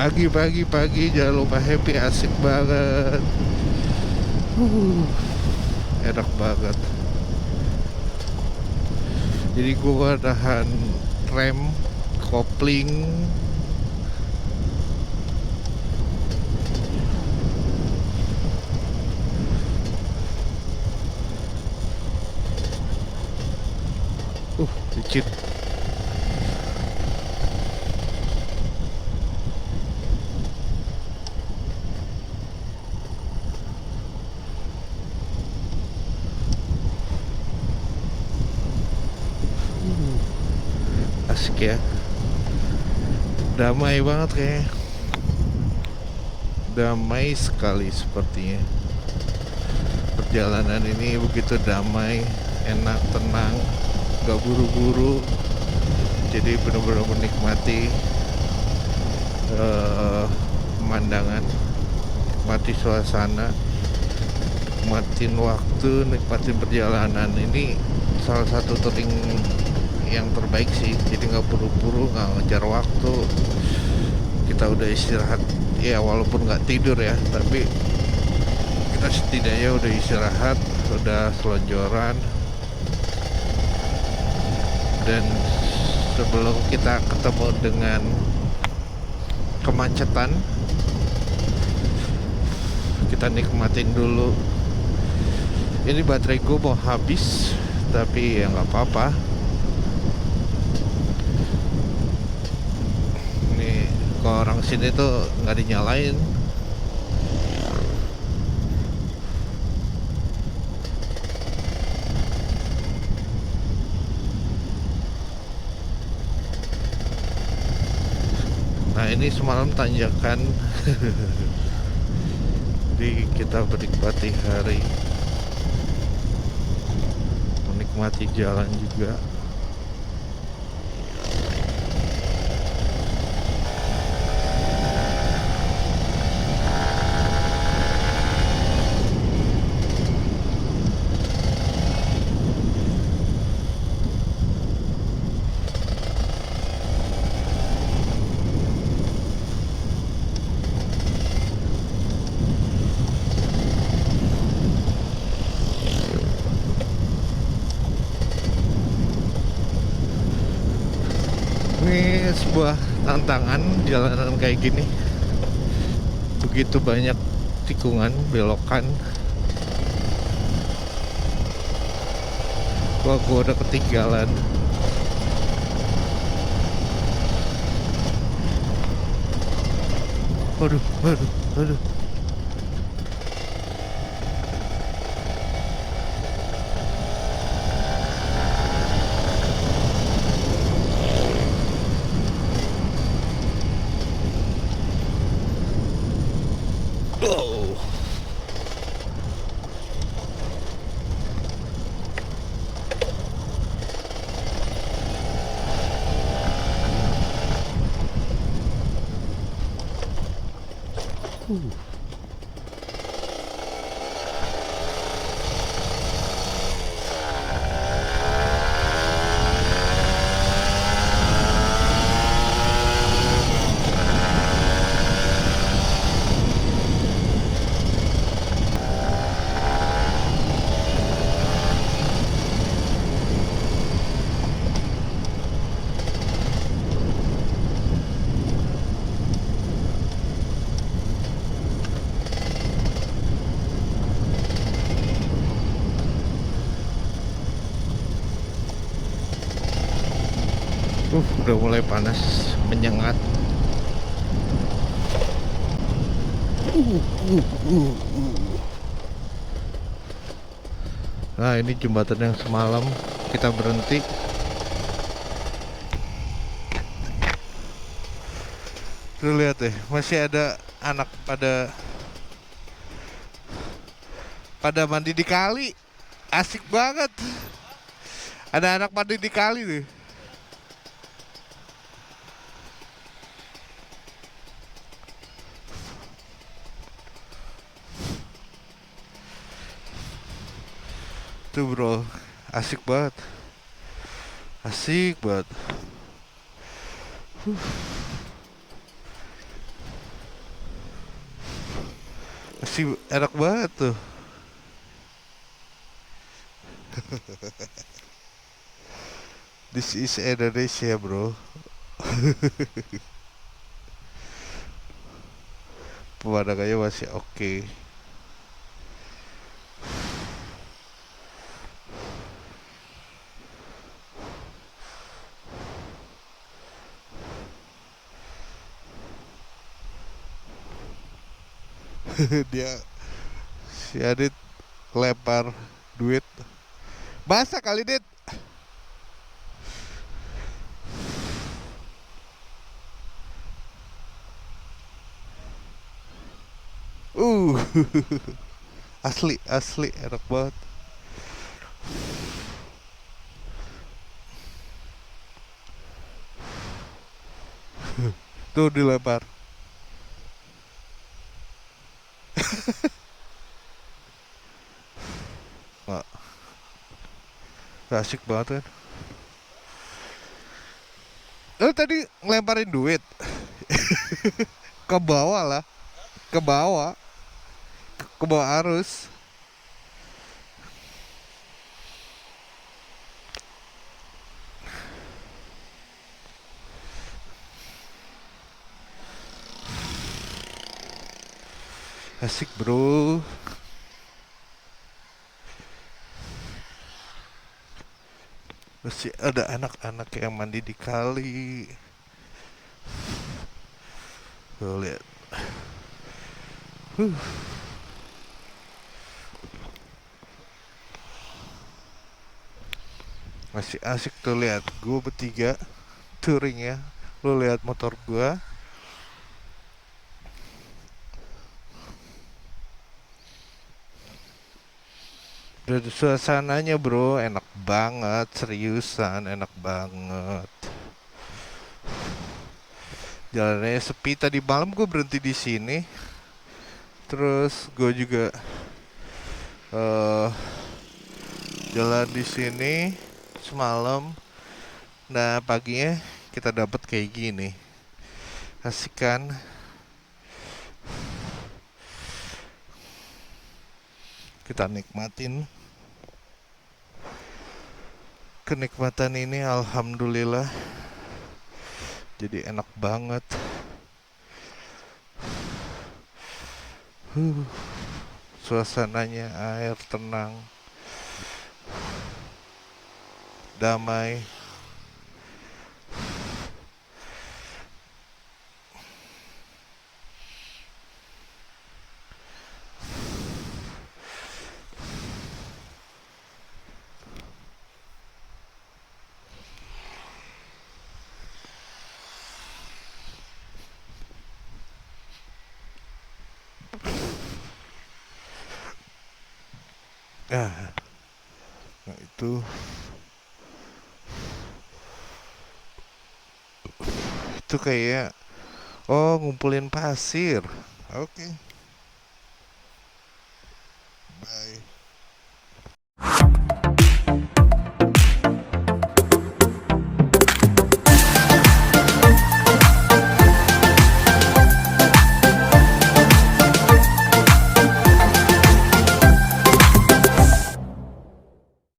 Pagi jangan lupa happy, asik banget. uh, Enak banget. Jadi gua nahan rem, kopling. Licin. Asik ya. Damai banget kayaknya. Damai sekali sepertinya. Perjalanan ini begitu damai, enak, tenang, gak buru-buru. Jadi benar-benar menikmati pemandangan, nikmati suasana, nikmatin waktu, nikmatin perjalanan. Ini salah satu touring yang terbaik sih. Jadi nggak buru-buru, nggak ngejar waktu. Kita udah istirahat ya, walaupun nggak tidur ya, tapi kita setidaknya udah istirahat, udah selonjoran. Dan sebelum kita ketemu dengan kemacetan, kita nikmatin dulu. Ini baterai gue mau habis, tapi ya nggak apa-apa. Nih kalau orang sini tuh nggak dinyalain. Nah ini semalam tanjakan. Jadi kita menikmati hari, menikmati jalan juga. Ini sebuah tantangan jalanan kayak gini. Begitu banyak tikungan, belokan. Wah, gua udah ketinggalan. Waduh, waduh, waduh. Oh. Udah mulai panas, menyengat. Nah, ini jembatan yang semalam kita berhenti. Tuh lihat deh, masih ada anak pada mandi di kali. Asik banget. Ada anak mandi di kali nih. Tuh bro, asik banget. Asik banget. Masih enak banget tuh. This is Indonesia, bro. Pemandangannya masih oke. Dia si Adit lempar duit. Masa kali, Dit? Uh, asli, asli enak banget. Tuh dilempar. Nggak, asik banget kan. Tadi ngelemparin duit ke bawah lah, ke bawah, ke bawah arus. Asik, bro. Masih ada anak-anak yang mandi di kali. Tuh lihat. Huh. Masih asik tuh lihat. Gue bertiga touring ya. Lu lihat motor gua. Dan suasananya, bro, enak banget. Seriusan, enak banget. Jalannya sepi. Tadi malam gue berhenti di sini. Terus gue juga eh jalan di sini semalam. Nah, paginya kita dapat kayak gini. Asik kan? Kita nikmatin kenikmatan ini, alhamdulillah. Jadi enak banget. Suasananya air tenang, damai. Ah, nah itu kayak, oh, ngumpulin pasir. Oke. Bye.